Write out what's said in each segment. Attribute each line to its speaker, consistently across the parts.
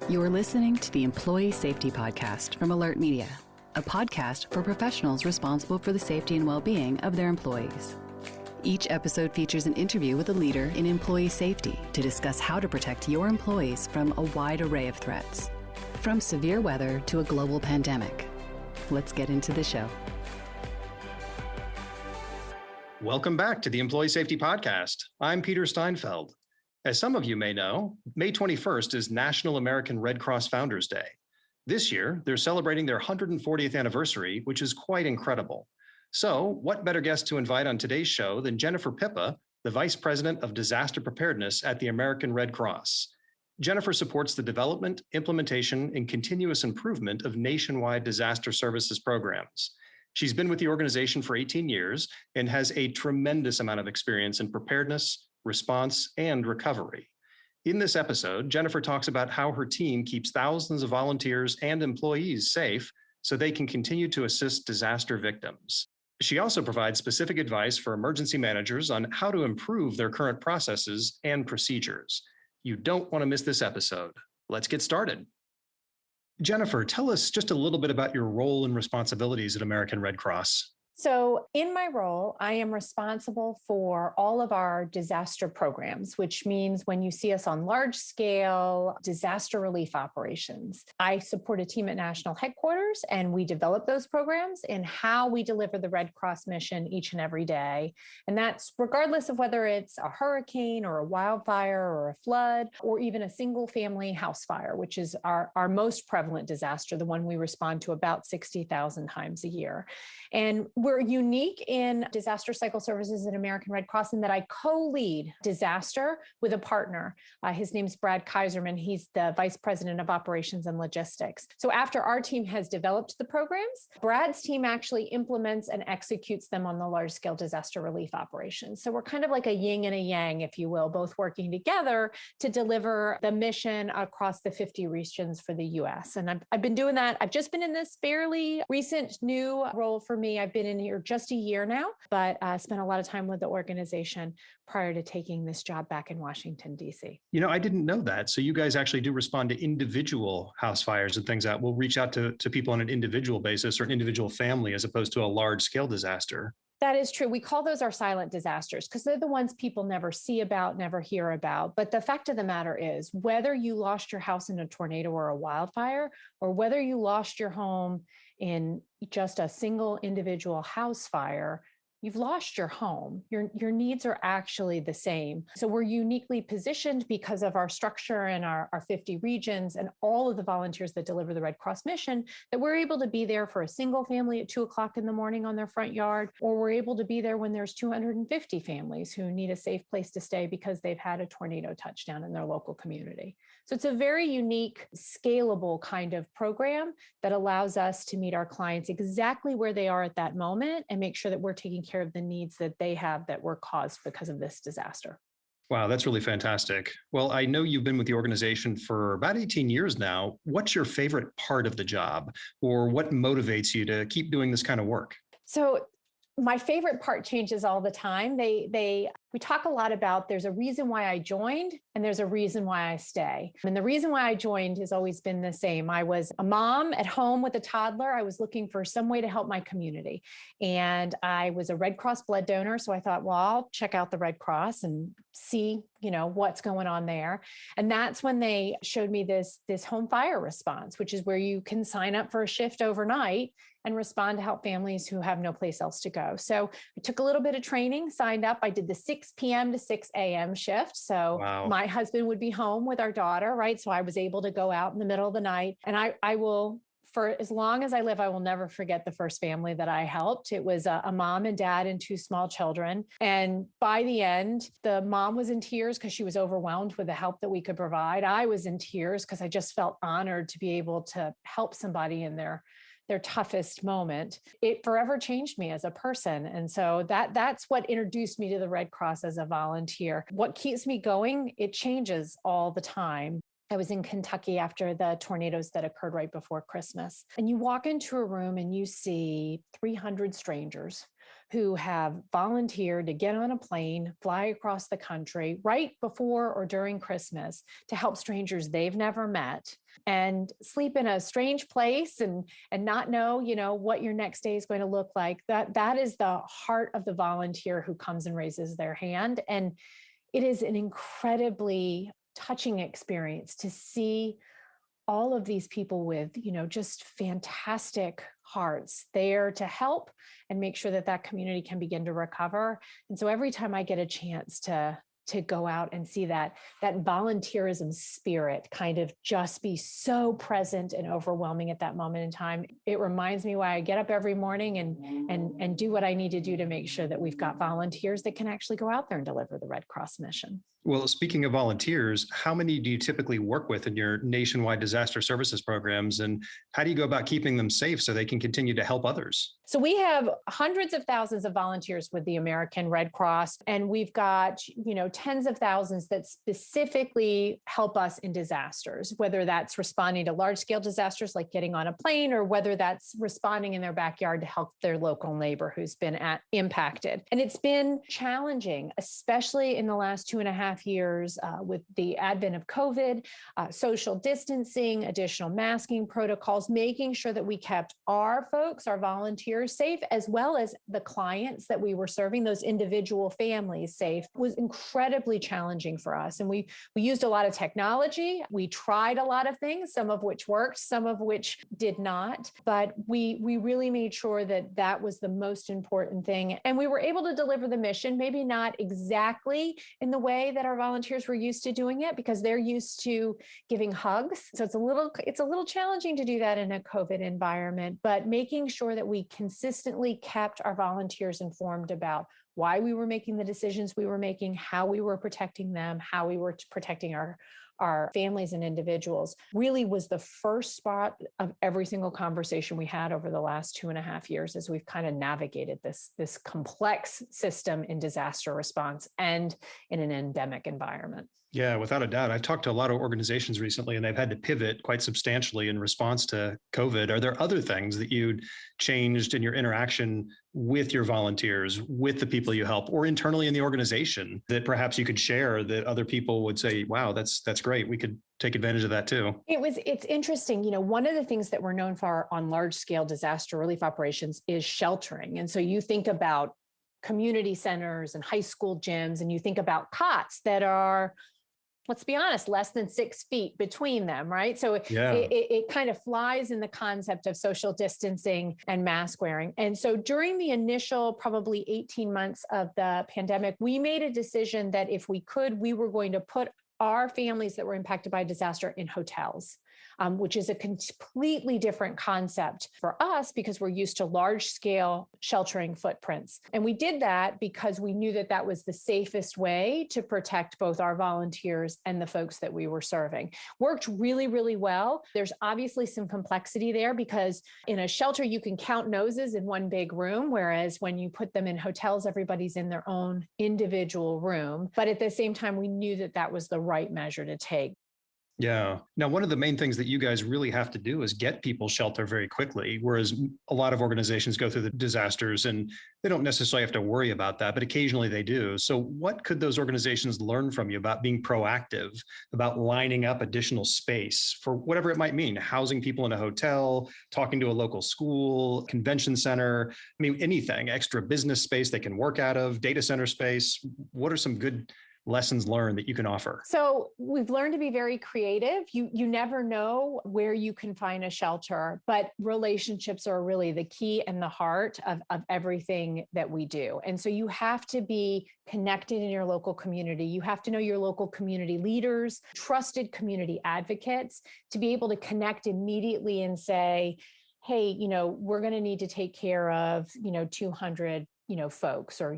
Speaker 1: You're listening to the Employee Safety Podcast from Alert Media, a podcast for professionals responsible for the safety and well-being of their employees. Each episode features an interview with a leader in employee safety to discuss how to protect your employees from a wide array of threats, from severe weather to a global pandemic. Let's get into the show.
Speaker 2: Welcome back to the Employee Safety Podcast. I'm Peter Steinfeld. As some of you may know, May 21st is National American Red Cross Founders Day. This year, they're celebrating their 140th anniversary, which is quite incredible. So, what better guest to invite on today's show than Jennifer Pippa, the Vice President of Disaster Preparedness at the American Red Cross. Jennifer supports the development, implementation, and continuous improvement of nationwide disaster services programs. She's been with the organization for 18 years and has a tremendous amount of experience in preparedness, response, and recovery. In this episode, Jennifer talks about how her team keeps thousands of volunteers and employees safe so they can continue to assist disaster victims. She also provides specific advice for emergency managers on how to improve their current processes and procedures. You don't want to miss this episode. Let's get started. Jennifer, tell us just a little bit about your role and responsibilities at American Red Cross.
Speaker 3: So in my role, I am responsible for all of our disaster programs, which means when you see us on large scale disaster relief operations, I support a team at national headquarters and we develop those programs and how we deliver the Red Cross mission each and every day. And that's regardless of whether it's a hurricane or a wildfire or a flood, or even a single family house fire, which is our most prevalent disaster, the one we respond to about 60,000 times a year. And we're unique in disaster cycle services at American Red Cross in that I co-lead disaster with a partner. His name's Brad Kaiserman. He's the Vice President of Operations and Logistics. So after our team has developed the programs, Brad's team actually implements and executes them on the large-scale disaster relief operations. So we're kind of like a yin and a yang, if you will, both working together to deliver the mission across the 50 regions for the U.S. And I've been doing that. I've just been in this fairly recent new role for me. I've been in here just a year now, but spent a lot of time with the organization prior to taking this job back in Washington, D.C.
Speaker 2: You know, I didn't know that. So you guys actually do respond to individual house fires and things that will reach out to people on an individual basis or an individual family as opposed to a large scale disaster.
Speaker 3: That is true. We call those our silent disasters because they're the ones people never see about, never hear about. But the fact of the matter is, whether you lost your house in a tornado or a wildfire, or whether you lost your home in just a single individual house fire, you've lost your home. Your needs are actually the same. So we're uniquely positioned because of our structure and our 50 regions and all of the volunteers that deliver the Red Cross mission, that we're able to be there for a single family at 2:00 in the morning on their front yard, or we're able to be there when there's 250 families who need a safe place to stay because they've had a tornado touchdown in their local community. So it's a very unique, scalable kind of program that allows us to meet our clients exactly where they are at that moment and make sure that we're taking care of the needs that they have that were caused because of this disaster.
Speaker 2: Wow, that's really fantastic. Well, I know you've been with the organization for about 18 years now. What's your favorite part of the job, or what motivates you to keep doing this kind of work?
Speaker 3: So my favorite part changes all the time. We talk a lot about there's a reason why I joined and there's a reason why I stay. And the reason why I joined has always been the same. I was a mom at home with a toddler. I was looking for some way to help my community. And I was a Red Cross blood donor. So I thought, well, I'll check out the Red Cross and see, what's going on there. And that's when they showed me this home fire response, which is where you can sign up for a shift overnight and respond to help families who have no place else to go. So I took a little bit of training, signed up. I did the 6 p.m. to 6 a.m. shift. So
Speaker 2: Wow.
Speaker 3: My husband would be home with our daughter, right? So I was able to go out in the middle of the night. And I will, for as long as I live, I will never forget the first family that I helped. It was a mom and dad and 2 small children. And by the end, the mom was in tears because she was overwhelmed with the help that we could provide. I was in tears because I just felt honored to be able to help somebody in their toughest moment. It forever changed me as a person. And so that's what introduced me to the Red Cross as a volunteer. What keeps me going, it changes all the time. I was in Kentucky after the tornadoes that occurred right before Christmas. And you walk into a room and you see 300 strangers who have volunteered to get on a plane, fly across the country right before or during Christmas to help strangers they've never met and sleep in a strange place and not know, what your next day is going to look like. That is the heart of the volunteer who comes and raises their hand. And it is an incredibly touching experience to see all of these people with, just fantastic hearts there to help and make sure that community can begin to recover. And so every time I get a chance to go out and see that volunteerism spirit kind of just be so present and overwhelming at that moment in time, it reminds me why I get up every morning and do what I need to do to make sure that we've got volunteers that can actually go out there and deliver the Red Cross mission.
Speaker 2: Well, speaking of volunteers, how many do you typically work with in your nationwide disaster services programs? And how do you go about keeping them safe so they can continue to help others?
Speaker 3: So we have hundreds of thousands of volunteers with the American Red Cross, and we've got, tens of thousands that specifically help us in disasters, whether that's responding to large scale disasters like getting on a plane, or whether that's responding in their backyard to help their local neighbor who's been impacted. And it's been challenging, especially in the last 2.5 years with the advent of COVID, social distancing, additional masking protocols, making sure that we kept our folks, our volunteers safe, as well as the clients that we were serving, those individual families safe, was incredibly challenging for us. And we used a lot of technology. We tried a lot of things, some of which worked, some of which did not. But we really made sure that was the most important thing. And we were able to deliver the mission, maybe not exactly in the way that our volunteers were used to doing it, because they're used to giving hugs. So it's a little challenging to do that in a COVID environment, but making sure that we consistently kept our volunteers informed about why we were making the decisions we were making, how we were protecting them, how we were protecting our families and individuals, really was the first spot of every single conversation we had over the last 2.5 years as we've kind of navigated this complex system in disaster response and in an endemic environment.
Speaker 2: Yeah, without a doubt. I've talked to a lot of organizations recently, and they've had to pivot quite substantially in response to COVID. Are there other things that you'd changed in your interaction with your volunteers, with the people you help, or internally in the organization that perhaps you could share that other people would say, wow, that's great. We could take advantage of that too.
Speaker 3: It's interesting. One of the things that we're known for on large scale disaster relief operations is sheltering. And so you think about community centers and high school gyms, and you think about cots that are, let's be honest, less than 6 feet between them, right? So it kind of flies in the concept of social distancing and mask wearing. And so during the initial probably 18 months of the pandemic, we made a decision that if we could, we were going to put our families that were impacted by disaster in hotels, which is a completely different concept for us because we're used to large scale sheltering footprints. And we did that because we knew that was the safest way to protect both our volunteers and the folks that we were serving. Worked really, really well. There's obviously some complexity there because in a shelter, you can count noses in one big room, whereas when you put them in hotels, everybody's in their own individual room. But at the same time, we knew that was the right measure to take.
Speaker 2: Yeah. Now, one of the main things that you guys really have to do is get people shelter very quickly, whereas a lot of organizations go through the disasters and they don't necessarily have to worry about that, but occasionally they do. So what could those organizations learn from you about being proactive, about lining up additional space for whatever it might mean, housing people in a hotel, talking to a local school, convention center, anything, extra business space they can work out of, data center space? What are some good lessons learned that you can offer?
Speaker 3: So we've learned to be very creative. You never know where you can find a shelter, but relationships are really the key and the heart of everything that we do. And so you have to be connected in your local community. You have to know your local community leaders, trusted community advocates to be able to connect immediately and say, hey, we're going to need to take care of, 200 folks or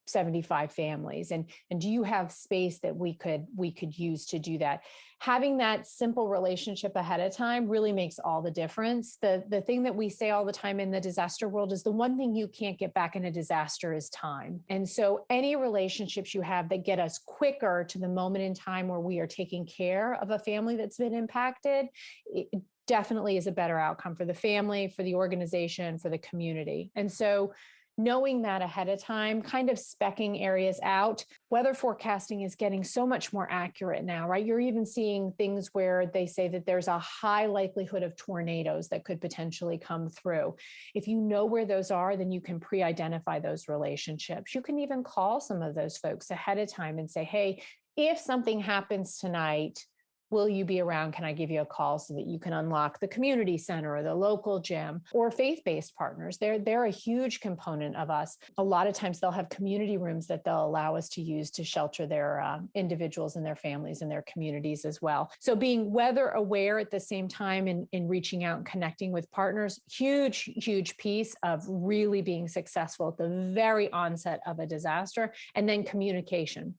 Speaker 3: 75 families, and do you have space that we could use to do that? Having that simple relationship ahead of time really makes all the difference. The thing that we say all the time in the disaster world is the one thing you can't get back in a disaster is time. And so any relationships you have that get us quicker to the moment in time where we are taking care of a family that's been impacted, it definitely is a better outcome for the family, for the organization, for the community. And so knowing that ahead of time, kind of speccing areas out. Weather forecasting is getting so much more accurate now, right? You're even seeing things where they say that there's a high likelihood of tornadoes that could potentially come through. If you know where those are, then you can pre-identify those relationships. You can even call some of those folks ahead of time and say, hey, if something happens tonight, will you be around? Can I give you a call so that you can unlock the community center or the local gym or faith-based partners? They're a huge component of us. A lot of times they'll have community rooms that they'll allow us to use to shelter their individuals and their families and their communities as well. So being weather aware at the same time in reaching out and connecting with partners, huge piece of really being successful at the very onset of a disaster. And then communication.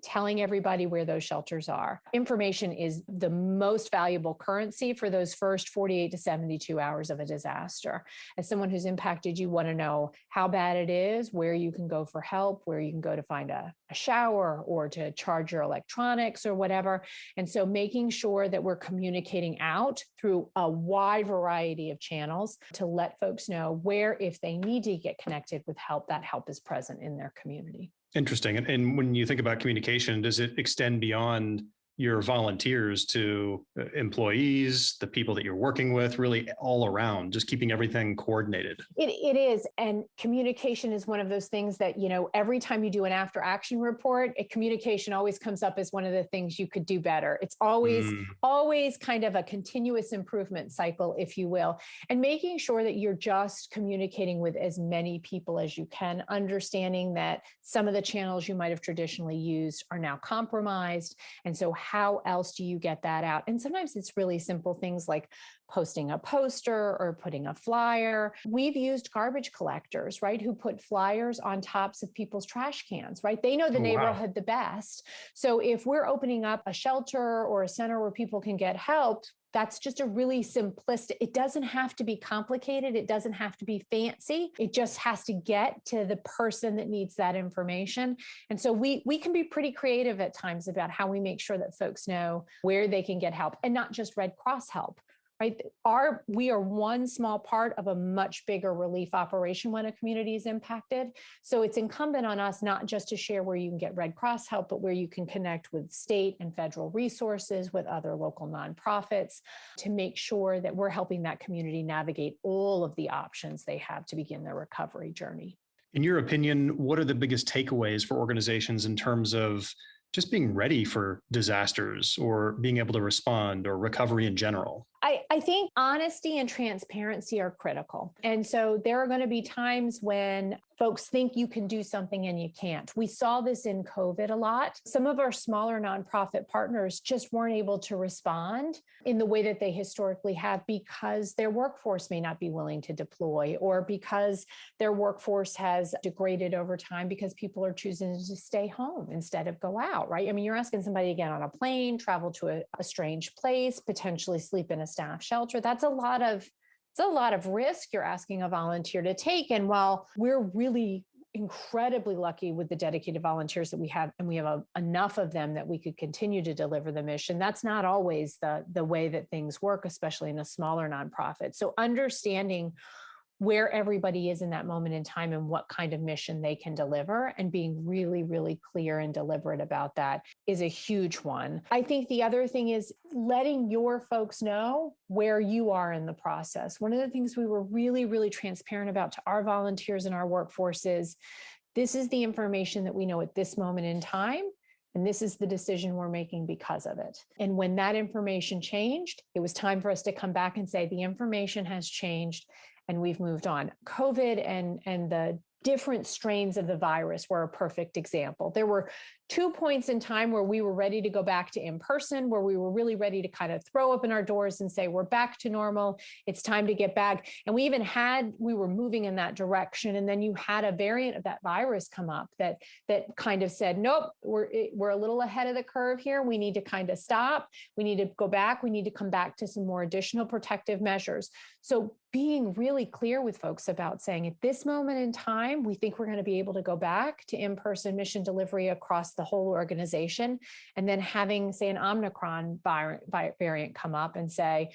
Speaker 3: Telling everybody where those shelters are. Information is the most valuable currency for those first 48 to 72 hours of a disaster. As someone who's impacted, you want to know how bad it is, where you can go for help, where you can go to find a shower or to charge your electronics or whatever. And so making sure that we're communicating out through a wide variety of channels to let folks know where, if they need to get connected with help, that help is present in their community.
Speaker 2: Interesting. And when you think about communication, does it extend beyond your volunteers to employees, the people that you're working with, really all around, just keeping everything coordinated?
Speaker 3: It is. And communication is one of those things that, every time you do an after action report, communication always comes up as one of the things you could do better. It's always kind of a continuous improvement cycle, if you will, and making sure that you're just communicating with as many people as you can, understanding that some of the channels you might have traditionally used are now compromised. And so how else do you get that out? And sometimes it's really simple things like posting a poster or putting a flyer. We've used garbage collectors, right, who put flyers on tops of people's trash cans, right? They know the neighborhood the best. So if we're opening up a shelter or a center where people can get help, that's just a really simplistic, it doesn't have to be complicated. It doesn't have to be fancy. It just has to get to the person that needs that information. And so we can be pretty creative at times about how we make sure that folks know where they can get help, and not just Red Cross help. Right? We are one small part of a much bigger relief operation when a community is impacted. So it's incumbent on us not just to share where you can get Red Cross help, but where you can connect with state and federal resources, with other local nonprofits, to make sure that we're helping that community navigate all of the options they have to begin their recovery journey.
Speaker 2: In your opinion, what are the biggest takeaways for organizations in terms of just being ready for disasters or being able to respond, or recovery in general?
Speaker 3: I think honesty and transparency are critical. And so there are going to be times when folks think you can do something and you can't. We saw this in COVID a lot. Some of our smaller nonprofit partners just weren't able to respond in the way that they historically have, because their workforce may not be willing to deploy, or because their workforce has degraded over time because people are choosing to stay home instead of go out, right? I mean, you're asking somebody to get on a plane, travel to a strange place, potentially sleep in a staff shelter. It's a lot of risk you're asking a volunteer to take. And while we're really incredibly lucky with the dedicated volunteers that we have, and we have enough of them that we could continue to deliver the mission, that's not always the way that things work, especially in a smaller nonprofit. So understanding where everybody is in that moment in time and what kind of mission they can deliver, and being really, really clear and deliberate about that is a huge one. I think the other thing is letting your folks know where you are in the process. One of the things we were really, really transparent about to our volunteers and our workforce is, this is the information that we know at this moment in time, and this is the decision we're making because of it. And when that information changed, it was time for us to come back and say, the information has changed and we've moved on. COVID and the different strains of the virus were a perfect example. There were 2 points in time where we were ready to go back to in-person, where we were really ready to kind of throw open our doors and say, we're back to normal. It's time to get back. And we were moving in that direction. And then you had a variant of that virus come up that kind of said, nope, we're a little ahead of the curve here. We need to kind of stop. We need to go back. We need to come back to some more additional protective measures. So being really clear with folks about saying, at this moment in time, we think we're going to be able to go back to in-person mission delivery across the whole organization. And then having, say, an Omicron variant come up and say,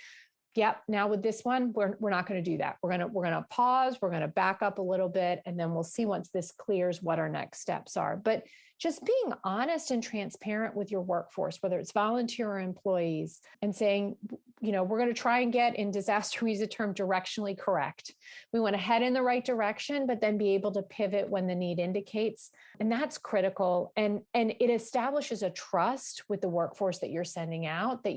Speaker 3: yep, now with this one, we're not going to do that. We're going to pause, we're going to back up a little bit, and then we'll see once this clears what our next steps are. But just being honest and transparent with your workforce, whether it's volunteer or employees, and saying, we're going to try and get, in disaster, we use the term directionally correct. We want to head in the right direction, but then be able to pivot when the need indicates. And that's critical. And it establishes a trust with the workforce that you're sending out, that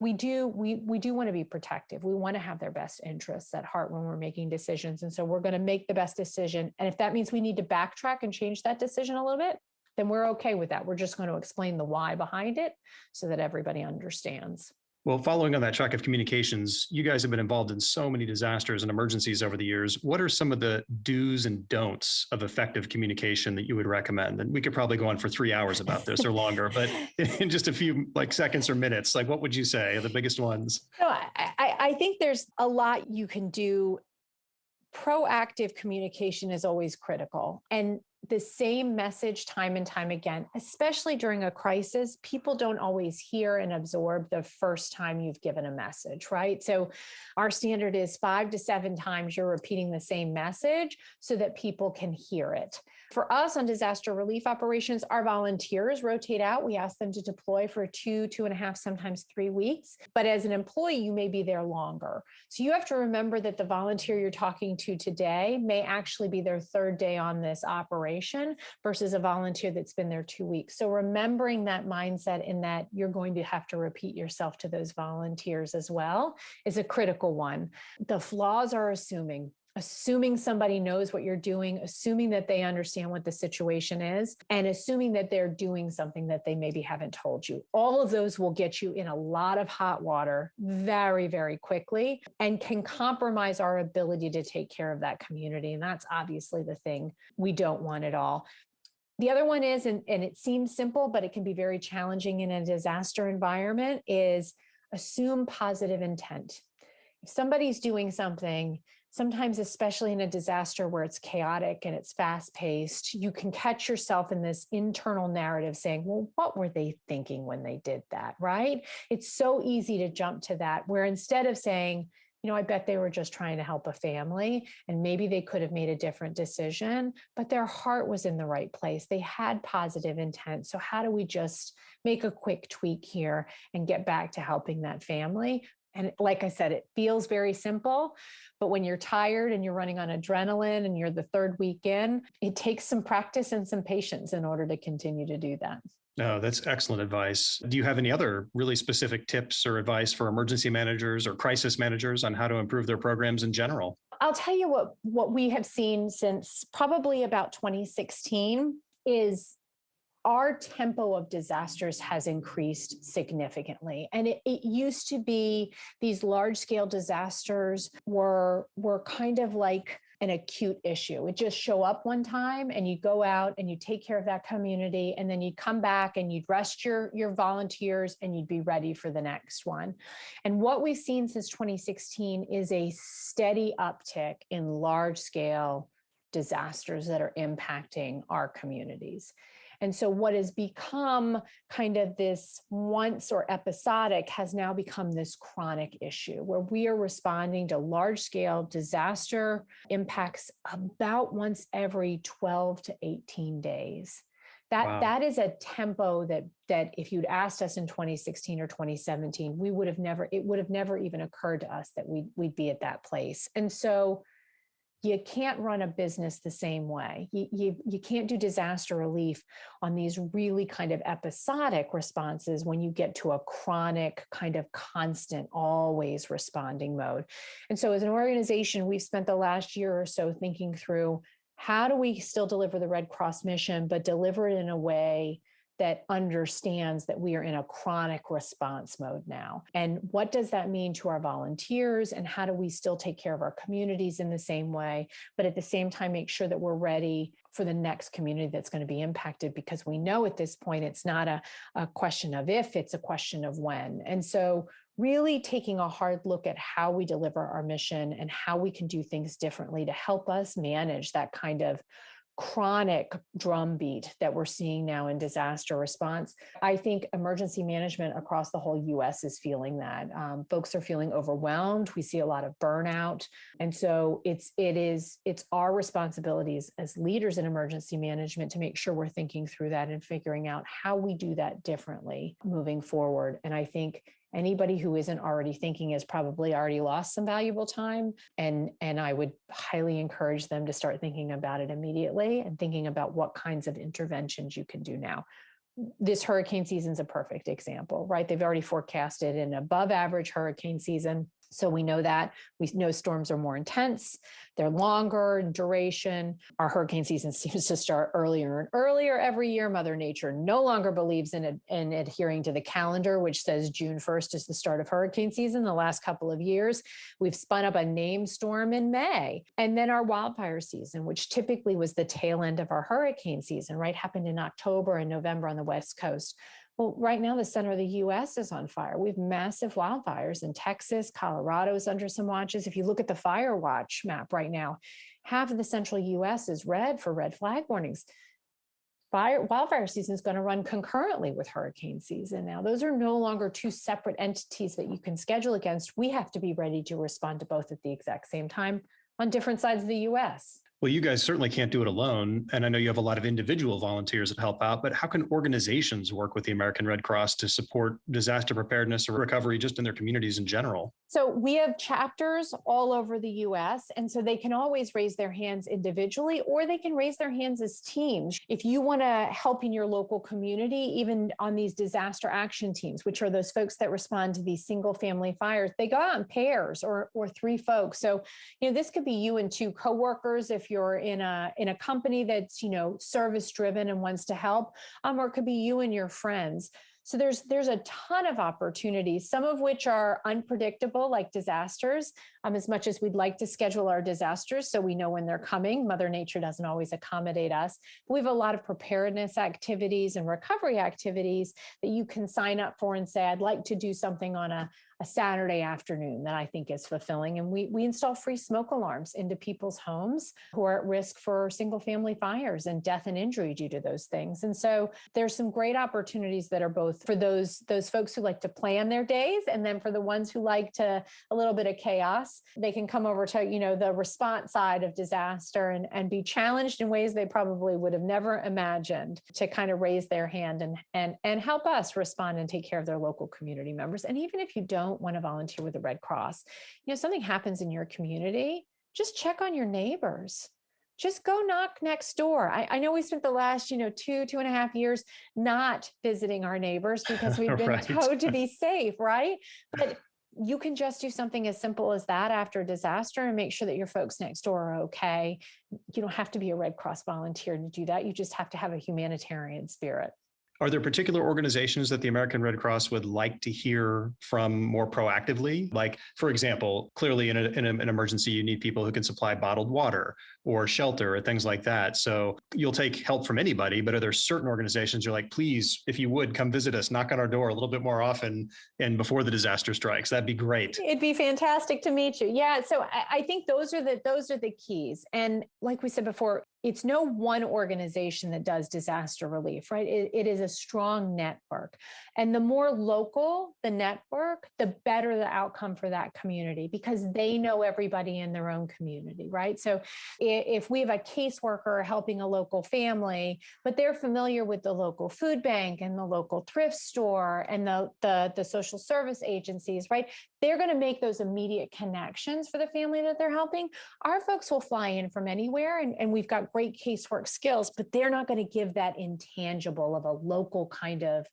Speaker 3: we do want to be protective. We want to have their best interests at heart when we're making decisions. And so we're going to make the best decision. And if that means we need to backtrack and change that decision a little bit, then we're okay with that. We're just going to explain the why behind it so that everybody understands.
Speaker 2: Well, following on that track of communications, you guys have been involved in so many disasters and emergencies over the years. What are some of the do's and don'ts of effective communication that you would recommend? And we could probably go on for 3 hours about this or longer, but in just a few seconds or minutes, what would you say are the biggest ones?
Speaker 3: So I think there's a lot you can do. Proactive communication is always critical. And the same message time and time again, especially during a crisis, people don't always hear and absorb the first time you've given a message, right? So our standard is 5 to 7 times you're repeating the same message so that people can hear it. For us on disaster relief operations, our volunteers rotate out. We ask them to deploy for 2.5, sometimes 3 weeks. But as an employee, you may be there longer. So you have to remember that the volunteer you're talking to today may actually be their 3rd day on this operation versus a volunteer that's been there 2 weeks. So remembering that mindset in that you're going to have to repeat yourself to those volunteers as well is a critical one. The flaws are assuming somebody knows what you're doing, assuming that they understand what the situation is, and assuming that they're doing something that they maybe haven't told you. All of those will get you in a lot of hot water very, very quickly and can compromise our ability to take care of that community. And that's obviously the thing we don't want at all. The other one is, and it seems simple, but it can be very challenging in a disaster environment, is assume positive intent. If somebody's doing something, sometimes, especially in a disaster where it's chaotic and it's fast-paced, you can catch yourself in this internal narrative saying, well, what were they thinking when they did that, right? It's so easy to jump to that, where instead of saying, I bet they were just trying to help a family and maybe they could have made a different decision, but their heart was in the right place. They had positive intent. So how do we just make a quick tweak here and get back to helping that family? And like I said, it feels very simple, but when you're tired and you're running on adrenaline and you're the 3rd week in, it takes some practice and some patience in order to continue to do that.
Speaker 2: No, that's excellent advice. Do you have any other really specific tips or advice for emergency managers or crisis managers on how to improve their programs in general?
Speaker 3: I'll tell you what we have seen since probably about 2016 is our tempo of disasters has increased significantly. And it used to be these large-scale disasters were kind of like an acute issue. It just show up one time and you go out and you take care of that community, and then you'd come back and you'd rest your volunteers and you'd be ready for the next one. And what we've seen since 2016 is a steady uptick in large-scale disasters that are impacting our communities. And so what has become kind of this once or episodic has now become this chronic issue where we are responding to large scale disaster impacts about once every 12 to 18 days. That is a tempo that if you'd asked us in 2016 or 2017, it would have never even occurred to us that we'd be at that place. And so you can't run a business the same way. You can't do disaster relief on these really kind of episodic responses when you get to a chronic kind of constant, always responding mode. And so as an organization, we've spent the last year or so thinking through how do we still deliver the Red Cross mission, but deliver it in a way that understands that we are in a chronic response mode now. And what does that mean to our volunteers? And how do we still take care of our communities in the same way, but at the same time, make sure that we're ready for the next community that's going to be impacted? Because we know at this point, it's not a question of if, it's a question of when. And so really taking a hard look at how we deliver our mission and how we can do things differently to help us manage that kind of chronic drumbeat that we're seeing now in disaster response. I think emergency management across the whole US is feeling that. Folks are feeling overwhelmed. We see a lot of burnout. And so it's our responsibilities as leaders in emergency management to make sure we're thinking through that and figuring out how we do that differently moving forward. And I think anybody who isn't already thinking has probably already lost some valuable time. And I would highly encourage them to start thinking about it immediately and thinking about what kinds of interventions you can do now. This hurricane season is a perfect example, right? They've already forecasted an above average hurricane season. So we know that. We know storms are more intense, they're longer in duration. Our hurricane season seems to start earlier and earlier every year. Mother Nature no longer believes in adhering to the calendar, which says June 1st is the start of hurricane season. The last couple of years, we've spun up a named storm in May. And then our wildfire season, which typically was the tail end of our hurricane season, right, happened in October and November on the West Coast. Well, right now, the center of the U.S. is on fire. We have massive wildfires in Texas. Colorado is under some watches. If you look at the fire watch map right now, half of the central U.S. is red for red flag warnings. Wildfire season is going to run concurrently with hurricane season. Now, those are no longer two separate entities that you can schedule against. We have to be ready to respond to both at the exact same time on different sides of the U.S.
Speaker 2: Well, you guys certainly can't do it alone. And I know you have a lot of individual volunteers that help out, but how can organizations work with the American Red Cross to support disaster preparedness or recovery just in their communities in general?
Speaker 3: So we have chapters all over the US, and so they can always raise their hands individually, or they can raise their hands as teams. If you want to help in your local community, even on these disaster action teams, which are those folks that respond to these single family fires, they go out in pairs or three folks. So, this could be you and two coworkers if you're in a company that's, service driven and wants to help, or it could be you and your friends. So there's a ton of opportunities, some of which are unpredictable, like disasters, as much as we'd like to schedule our disasters so we know when they're coming. Mother Nature doesn't always accommodate us. But we have a lot of preparedness activities and recovery activities that you can sign up for and say, I'd like to do something on a Saturday afternoon that I think is fulfilling. And we install free smoke alarms into people's homes who are at risk for single family fires and death and injury due to those things. And so there's some great opportunities that are both for those folks who like to plan their days, and then for the ones who like a little bit of chaos, they can come over to, the response side of disaster and be challenged in ways they probably would have never imagined, to kind of raise their hand and help us respond and take care of their local community members. And even if you don't want to volunteer with the Red Cross, something happens in your community, just check on your neighbors. Just go knock next door. I know we spent the last, 2.5 years not visiting our neighbors because we've been
Speaker 2: Right.
Speaker 3: told to be safe, right? But you can just do something as simple as that after a disaster and make sure that your folks next door are okay. You don't have to be a Red Cross volunteer to do that. You just have to have a humanitarian spirit.
Speaker 2: Are there particular organizations that the American Red Cross would like to hear from more proactively? Like, for example, clearly in an emergency, you need people who can supply bottled water or shelter or things like that. So you'll take help from anybody, but are there certain organizations you're like, please, if you would, come visit us, knock on our door a little bit more often and before the disaster strikes? That'd be great.
Speaker 3: It'd be fantastic to meet you. Yeah. So I think those are the keys. And like we said before, it's no one organization that does disaster relief, right? It is a strong network. And the more local the network, the better the outcome for that community, because they know everybody in their own community, right? So if we have a caseworker helping a local family, but they're familiar with the local food bank and the local thrift store and the social service agencies, right? They're going to make those immediate connections for the family that they're helping. Our folks will fly in from anywhere, and we've got great casework skills, but they're not going to give that intangible of a local kind of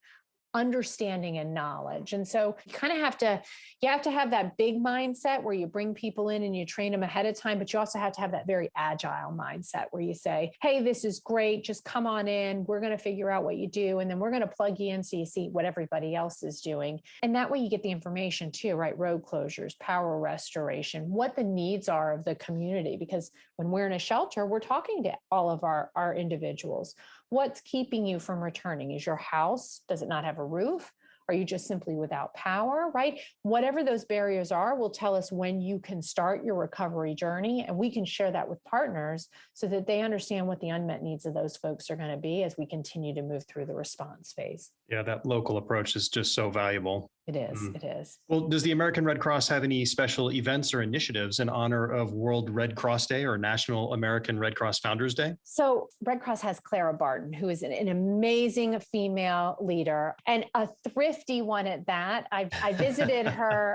Speaker 3: understanding and knowledge. And so you have to have that big mindset where you bring people in and you train them ahead of time, but you also have to have that very agile mindset where you say, hey, this is great. Just come on in. We're going to figure out what you do. And then we're going to plug you in so you see what everybody else is doing. And that way you get the information too, right? Road closures, power restoration, what the needs are of the community. Because when we're in a shelter, we're talking to all of our individuals. What's keeping you from returning? Is your house, does it not have a roof? Are you just simply without power, right? Whatever those barriers are will tell us when you can start your recovery journey. And we can share that with partners so that they understand what the unmet needs of those folks are going to be as we continue to move through the response phase.
Speaker 2: Yeah, that local approach is just so valuable.
Speaker 3: It is. It is.
Speaker 2: Well, does the American Red Cross have any special events or initiatives in honor of World Red Cross Day or National American Red Cross Founders Day?
Speaker 3: So Red Cross has Clara Barton, who is an amazing female leader and a thrifty one at that. I visited her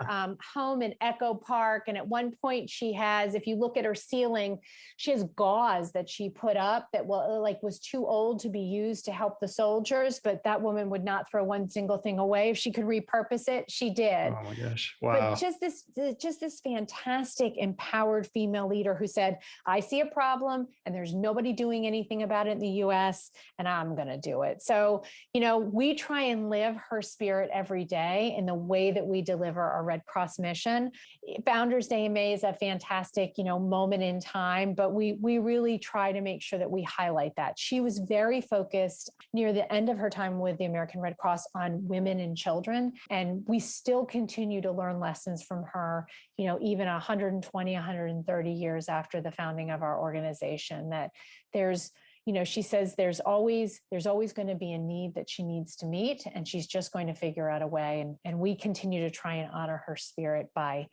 Speaker 3: home in Echo Park. And at one point she has, if you look at her ceiling, she has gauze that she put up that was too old to be used to help the soldiers. But that woman would not throw one single thing away. If she could repurpose it, she did.
Speaker 2: Oh my gosh. Wow.
Speaker 3: But just this fantastic, empowered female leader who said, I see a problem and there's nobody doing anything about it in the US and I'm going to do it. So, we try and live her spirit every day in the way that we deliver our Red Cross mission. Founders Day in May is a fantastic, moment in time, but we really try to make sure that we highlight that. She was very focused near the end of her time with the American Red Cross on women and children. And we still continue to learn lessons from her, even 120, 130 years after the founding of our organization, that there's, she says there's always going to be a need that she needs to meet, and she's just going to figure out a way. And we continue to try and honor her spirit by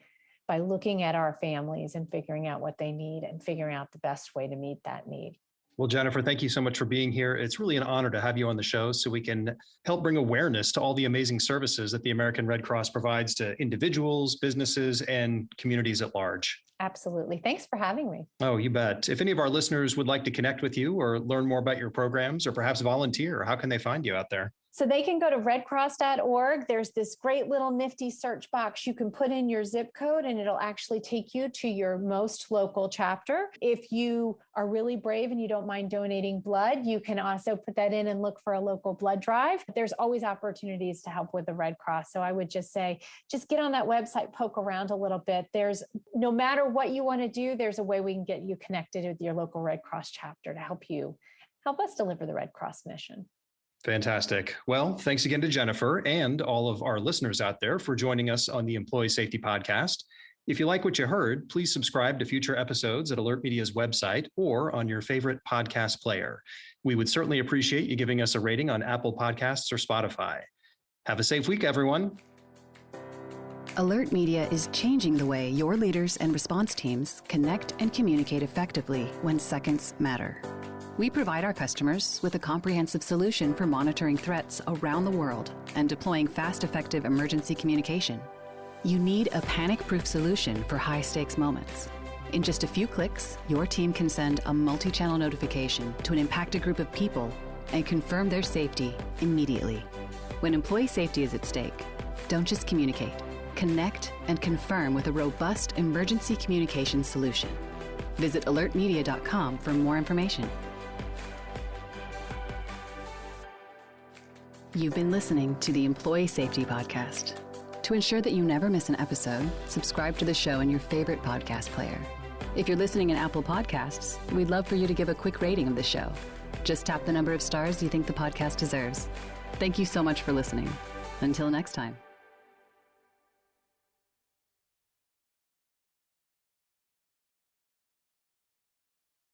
Speaker 3: looking at our families and figuring out what they need and figuring out the best way to meet that need.
Speaker 2: Well, Jennifer, thank you so much for being here. It's really an honor to have you on the show so we can help bring awareness to all the amazing services that the American Red Cross provides to individuals, businesses, and communities at large.
Speaker 3: Absolutely. Thanks for having me.
Speaker 2: Oh, you bet. If any of our listeners would like to connect with you or learn more about your programs or perhaps volunteer, how can they find you out there?
Speaker 3: So they can go to redcross.org. There's this great little nifty search box. You can put in your zip code and it'll actually take you to your most local chapter. If you are really brave and you don't mind donating blood, you can also put that in and look for a local blood drive. There's always opportunities to help with the Red Cross. So I would just say, just get on that website, poke around a little bit. There's, no matter what you want to do, there's a way we can get you connected with your local Red Cross chapter to help us deliver the Red Cross mission.
Speaker 2: Fantastic. Well, thanks again to Jennifer and all of our listeners out there for joining us on the Employee Safety Podcast. If you like what you heard, please subscribe to future episodes at Alert Media's website or on your favorite podcast player. We would certainly appreciate you giving us a rating on Apple Podcasts or Spotify. Have a safe week, everyone.
Speaker 1: Alert Media is changing the way your leaders and response teams connect and communicate effectively when seconds matter. We provide our customers with a comprehensive solution for monitoring threats around the world and deploying fast, effective emergency communication. You need a panic-proof solution for high-stakes moments. In just a few clicks, your team can send a multi-channel notification to an impacted group of people and confirm their safety immediately. When employee safety is at stake, don't just communicate. Connect and confirm with a robust emergency communications solution. Visit alertmedia.com for more information. You've been listening to the Employee Safety Podcast. To ensure that you never miss an episode, subscribe to the show in your favorite podcast player. If you're listening in Apple Podcasts, we'd love for you to give a quick rating of the show. Just tap the number of stars you think the podcast deserves. Thank you so much for listening. Until next time.